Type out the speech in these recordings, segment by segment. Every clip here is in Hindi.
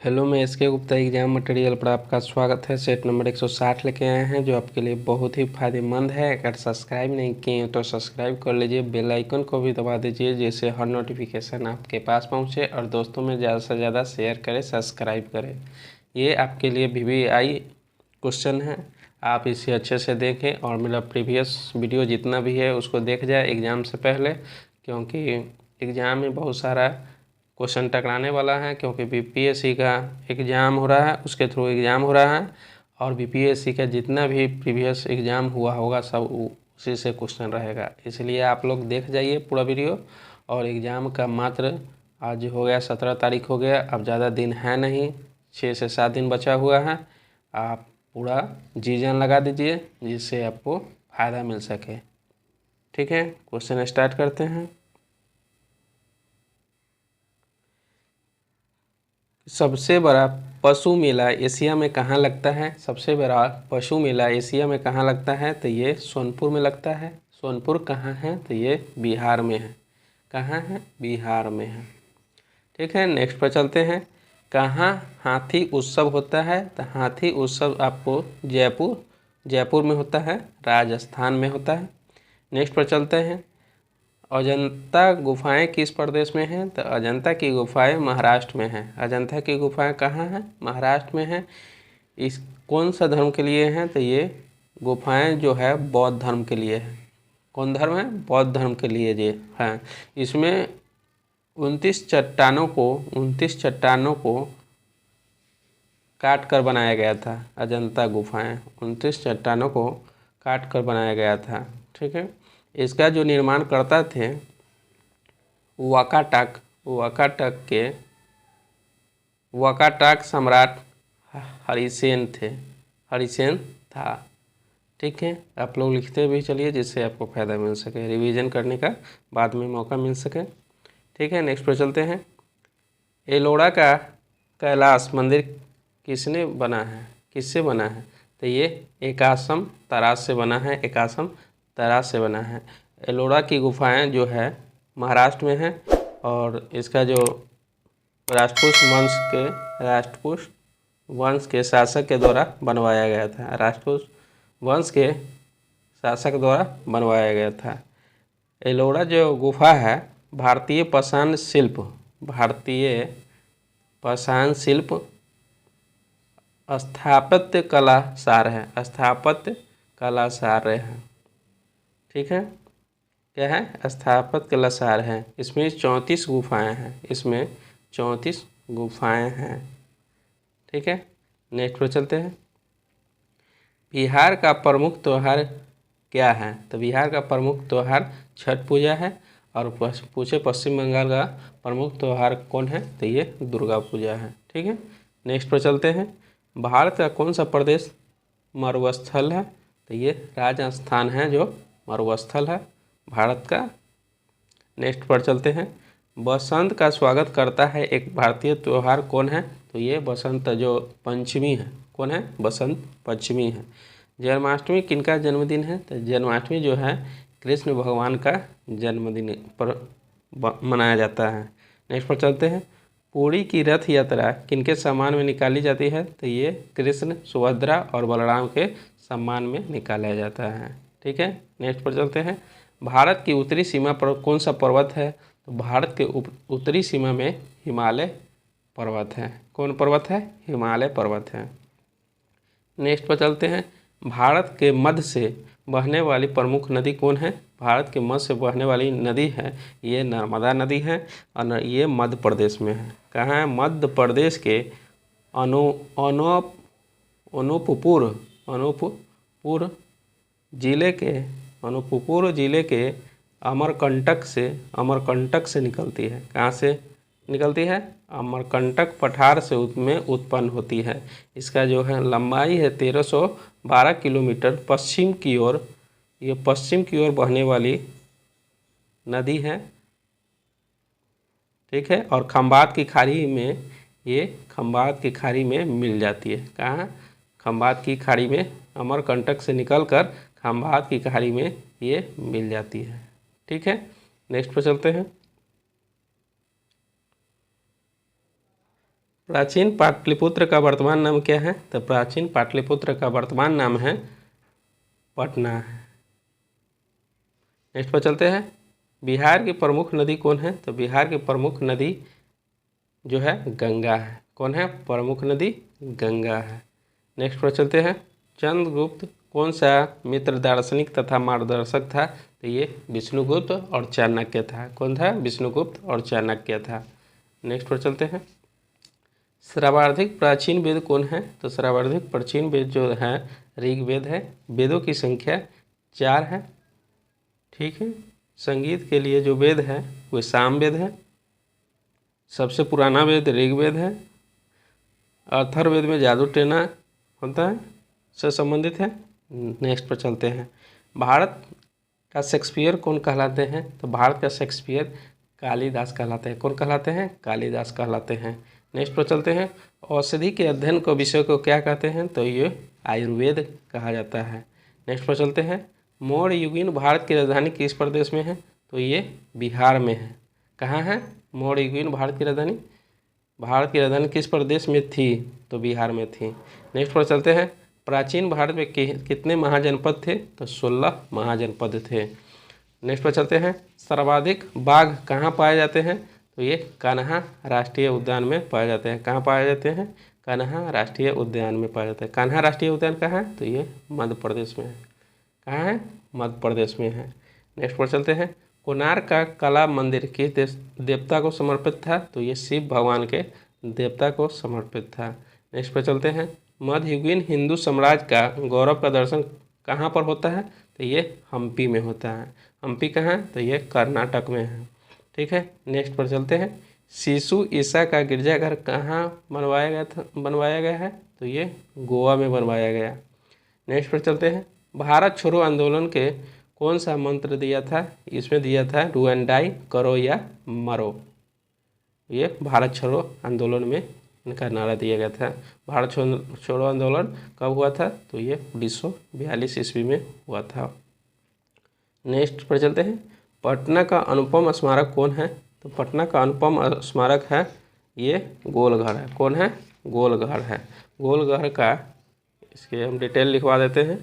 हेलो, मैं एस के गुप्ता एग्जाम मटेरियल पर आपका स्वागत है। सेट नंबर 160 लेके आए हैं जो आपके लिए बहुत ही फायदेमंद है। अगर सब्सक्राइब नहीं किए हैं तो सब्सक्राइब कर लीजिए, बेल आइकन को भी दबा दीजिए जिससे हर नोटिफिकेशन आपके पास पहुंचे और दोस्तों में ज़्यादा से ज़्यादा शेयर करें, सब्सक्राइब करें। ये आपके लिए VVI क्वेश्चन है, आप इसे अच्छे से देखें और मेरा प्रीवियस वीडियो जितना भी है उसको देख जाए एग्ज़ाम से पहले, क्योंकि एग्ज़ाम में बहुत सारा क्वेश्चन टकराने वाला है। क्योंकि बीपीएससी का एग्ज़ाम हो रहा है, उसके थ्रू एग्ज़ाम हो रहा है और बीपीएससी का जितना भी प्रीवियस एग्ज़ाम हुआ होगा सब उसी से क्वेश्चन रहेगा। इसलिए आप लोग देख जाइए पूरा वीडियो। और एग्ज़ाम का मात्र आज हो गया 17 तारीख हो गया, अब ज़्यादा दिन है नहीं, 6 से 7 दिन बचा हुआ है। आप पूरा जी जान लगा दीजिए जिससे आपको फ़ायदा मिल सके। ठीक है, क्वेश्चन स्टार्ट करते हैं। सबसे बड़ा पशु मेला एशिया में कहाँ लगता है? सबसे बड़ा पशु मेला एशिया में कहाँ लगता है? तो ये सोनपुर में लगता है। सोनपुर कहाँ है? तो ये बिहार में है। कहाँ है? बिहार में है। ठीक है, नेक्स्ट पर चलते हैं। कहाँ हाथी उत्सव होता है? तो हाथी उत्सव आपको जयपुर में होता है, राजस्थान में होता है। नेक्स्ट पर चलते हैं। अजंता गुफाएं किस प्रदेश में हैं? तो अजंता की गुफाएं महाराष्ट्र में हैं। अजंता की गुफाएं कहाँ हैं? महाराष्ट्र में हैं। इस कौन सा धर्म के लिए हैं? तो ये गुफाएं जो है बौद्ध धर्म के लिए है। कौन धर्म है? बौद्ध धर्म के लिए ये हैं। इसमें 29 चट्टानों को काट कर बनाया गया था। अजंता गुफाएं 29 चट्टानों को काट कर बनाया गया था। ठीक है, इसका जो निर्माण करता थे वाकाटक सम्राट हरिसेन थे। हरिसेन था। ठीक है, आप लोग लिखते भी चलिए जिससे आपको फ़ायदा मिल सके, रिवीजन करने का बाद में मौका मिल सके। ठीक है, नेक्स्ट पर चलते हैं। एलोरा का कैलाश मंदिर किससे बना है? तो ये एकाश्म तराश से बना है। एकाश्म तराश से बना है। एलोरा की गुफाएं जो है महाराष्ट्र में है और इसका जो राष्ट्रकूट वंश के शासक के द्वारा बनवाया गया था। राष्ट्रकूट वंश के शासक द्वारा बनवाया गया था। एलोरा जो गुफा है भारतीय पाषाण शिल्प स्थापत्य कला सार है। ठीक है, क्या है? स्थापत्य कला सार है। इसमें 34 गुफाएं हैं। ठीक है, नेक्स्ट पर चलते हैं। बिहार का प्रमुख त्योहार क्या है? तो बिहार का प्रमुख त्योहार छठ पूजा है। और पूछे पश्चिम बंगाल का प्रमुख त्यौहार कौन है? तो ये दुर्गा पूजा है। ठीक है, नेक्स्ट पर चलते हैं। भारत का कौन सा प्रदेश मरुस्थल है? तो ये राजस्थान है जो मरुस्थल है भारत का। नेक्स्ट पर चलते हैं। बसंत का स्वागत करता है एक भारतीय त्यौहार कौन है? तो ये बसंत जो पंचमी है। कौन है? बसंत पंचमी है। जन्माष्टमी किनका जन्मदिन है? तो जन्माष्टमी जो है कृष्ण भगवान का जन्मदिन पर मनाया जाता है। नेक्स्ट पर चलते हैं। पुरी की रथ यात्रा किनके सम्मान में निकाली जाती है? तो ये कृष्ण, सुभद्रा और बलराम के सम्मान में निकाला जाता है। ठीक है, नेक्स्ट पर चलते हैं। भारत की उत्तरी सीमा पर कौन सा पर्वत है? तो भारत के उत्तरी सीमा में हिमालय पर्वत है। कौन पर्वत है? हिमालय पर्वत है। नेक्स्ट पर चलते हैं। भारत के मध्य से बहने वाली प्रमुख नदी कौन है? भारत के मध्य से बहने वाली नदी है ये नर्मदा नदी है और ये मध्य प्रदेश में है। कहाँ है? मध्य प्रदेश के अनूपपुर जिले के अमरकंटक से निकलती है। कहाँ से निकलती है? अमरकंटक पठार से में उत्पन्न होती है। इसका जो है लंबाई है 1312 किलोमीटर। पश्चिम की ओर बहने वाली नदी है। ठीक है, और खंबात की खाड़ी में मिल जाती है। कहाँ? खंबात की खाड़ी में, अमरकंटक से निकलकर खंबात की खाड़ी में ये मिल जाती है। ठीक है, नेक्स्ट पर चलते हैं। प्राचीन पाटलिपुत्र का वर्तमान नाम क्या है? तो प्राचीन पाटलिपुत्र का वर्तमान नाम है पटना है। नेक्स्ट पर चलते हैं। बिहार की प्रमुख नदी कौन है? तो बिहार की प्रमुख नदी जो है गंगा है। कौन है? प्रमुख नदी गंगा है। नेक्स्ट पर चलते हैं। चंद्रगुप्त कौन सा मित्र दार्शनिक तथा मार्गदर्शक था? तो ये विष्णुगुप्त और चाणक्य था। कौन था? विष्णुगुप्त और चाणक्य था। नेक्स्ट पर चलते हैं। सर्वाधिक प्राचीन वेद कौन है? तो सर्वाधिक प्राचीन वेद जो है ऋग्वेद है। वेदों की संख्या 4 है। ठीक है। संगीत के लिए जो वेद है वो सामवेद है। सबसे पुराना वेद ऋग्वेद है। अथर्ववेद में जादू टोना होता है से संबंधित है। नेक्स्ट पर चलते हैं। भारत का शेक्सपियर कौन कहलाते हैं? तो भारत का शेक्सपियर कालिदास कहलाते हैं। कौन कहलाते हैं? कालिदास कहलाते हैं। नेक्स्ट पर चलते हैं। औषधि के अध्ययन को विषय को क्या कहते हैं? तो ये आयुर्वेद कहा जाता है। नेक्स्ट पर चलते हैं। मौर्य युगीन भारत की राजधानी किस प्रदेश में है? तो ये बिहार में है। कहाँ है मौर्य युगीन भारत की राजधानी? भारत की राजधानी किस प्रदेश में थी? तो बिहार में थी। नेक्स्ट पर चलते हैं। प्राचीन भारत में कितने महाजनपद थे? तो 16 महाजनपद थे। नेक्स्ट पर चलते हैं। सर्वाधिक बाघ कहाँ पाए जाते हैं? तो ये कान्हा राष्ट्रीय उद्यान में पाए जाते हैं। कहाँ पाए जाते हैं? कान्हा राष्ट्रीय उद्यान में पाए जाते हैं। कान्हा राष्ट्रीय उद्यान कहाँ है? तो ये मध्य प्रदेश में है। कहाँ है? मध्य प्रदेश में है। नेक्स्ट पर चलते हैं। कोणार्क का कला मंदिर किस देवता को समर्पित था? तो ये शिव भगवान के देवता को समर्पित था। नेक्स्ट पर चलते हैं। मध्ययुगीन हिंदू साम्राज्य का गौरव का दर्शन कहाँ पर होता है? तो ये हम्पी में होता है। हम्पी कहाँ? तो ये कर्नाटक में है। ठीक है। नेक्स्ट पर चलते हैं। शिशु ईसा का गिरजाघर कहाँ बनवाया गया है? तो ये गोवा में बनवाया गया। नेक्स्ट पर चलते हैं। भारत छोड़ो आंदोलन के कौन सा मंत्र दिया था? इसमें दिया था डू एंड डाई, करो या मरो। ये भारत छोड़ो आंदोलन में इनका नारा दिया गया था। भारत छोड़ो आंदोलन कब हुआ था? तो ये 1942 ईस्वी में हुआ था। नेक्स्ट पर चलते हैं। पटना का अनुपम स्मारक कौन है? तो पटना का अनुपम स्मारक है ये गोलघर है। कौन है? गोलघर है। गोलघर का इसके हम डिटेल लिखवा देते हैं।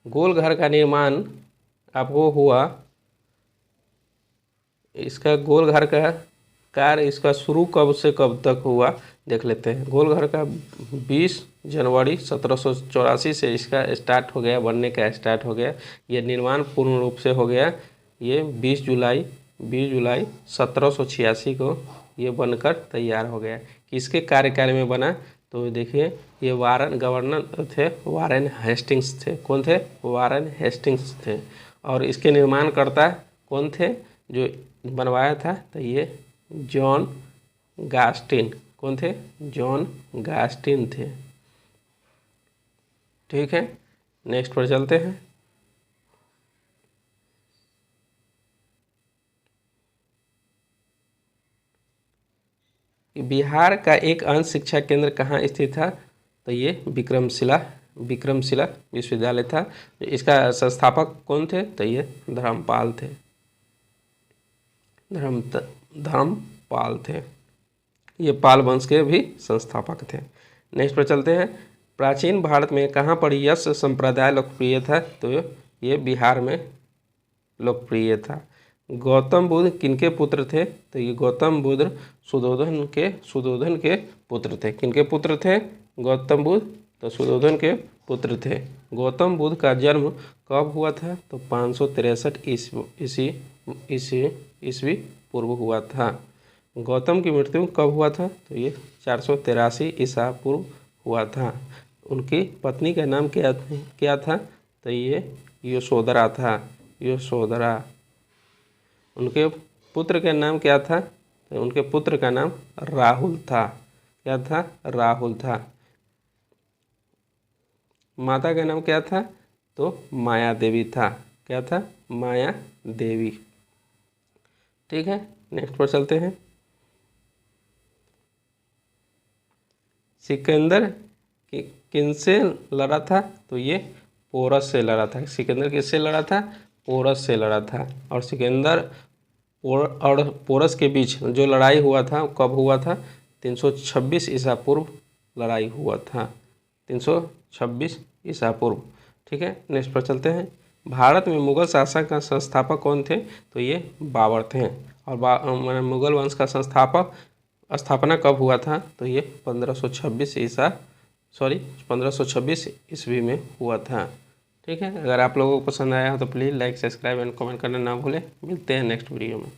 गोलघर का निर्माण आपको हुआ, इसका गोलघर का कार्य इसका शुरू कब से कब तक हुआ देख लेते हैं। गोलघर का 20 जनवरी 1784 से इसका स्टार्ट हो गया, बनने का स्टार्ट हो गया। ये निर्माण पूर्ण रूप से हो गया ये 20 जुलाई 1786 को ये बनकर तैयार हो गया। किसके कार्यकाल में बना? तो देखिए ये वारन गवर्नर थे, वारेन हेस्टिंग्स थे। कौन थे? वारेन हेस्टिंग्स थे। और इसके निर्माणकर्ता कौन थे जो बनवाया था? तो ये जॉन गास्टिन। कौन थे? जॉन गास्टिन थे। ठीक है। नेक्स्ट पर चलते हैं। बिहार का एक अंश शिक्षा केंद्र कहाँ स्थित था? तो ये विक्रमशिला विश्वविद्यालय था। इसका संस्थापक कौन थे? तो ये धर्मपाल थे। धर्मपाल थे। ये पाल वंश के भी संस्थापक थे। नेक्स्ट पर चलते हैं। प्राचीन भारत में कहाँ पर यश संप्रदाय लोकप्रिय था? तो ये बिहार में लोकप्रिय था। गौतम बुद्ध किनके पुत्र थे? तो ये गौतम बुद्ध सुधोधन के पुत्र थे। किनके पुत्र थे? गौतम बुद्ध तो सुधोधन के पुत्र थे। गौतम बुद्ध का जन्म कब हुआ था? तो 563 ईस्वी पूर्व हुआ था। गौतम की मृत्यु कब हुआ था? तो ये 483 ईसा पूर्व हुआ था। उनकी पत्नी का नाम क्या था? तो ये यशोधरा था। यशोधरा। उनके पुत्र का नाम क्या था? तो उनके पुत्र का नाम राहुल था। क्या था? राहुल था। माता का नाम क्या था? तो माया देवी था। क्या था? माया देवी। ठीक है। नेक्स्ट पर चलते हैं। सिकंदर किनसे लड़ा था? तो ये पोरस से लड़ा था। सिकंदर किससे लड़ा था? पोरस से लड़ा था। और सिकंदर और पोरस के बीच जो लड़ाई हुआ था कब हुआ था? 326 ईसा पूर्व लड़ाई हुआ था, 326 ईसा पूर्व। ठीक है, नेक्स्ट पर चलते हैं। भारत में मुगल शासन का संस्थापक कौन थे? तो ये बाबर थे। और मुगल वंश का स्थापना कब हुआ था? तो ये 1526 ईस्वी में हुआ था। ठीक है, अगर आप लोगों को पसंद आया हो तो please like, subscribe and comment करना ना भूलें। मिलते हैं नेक्स्ट वीडियो में।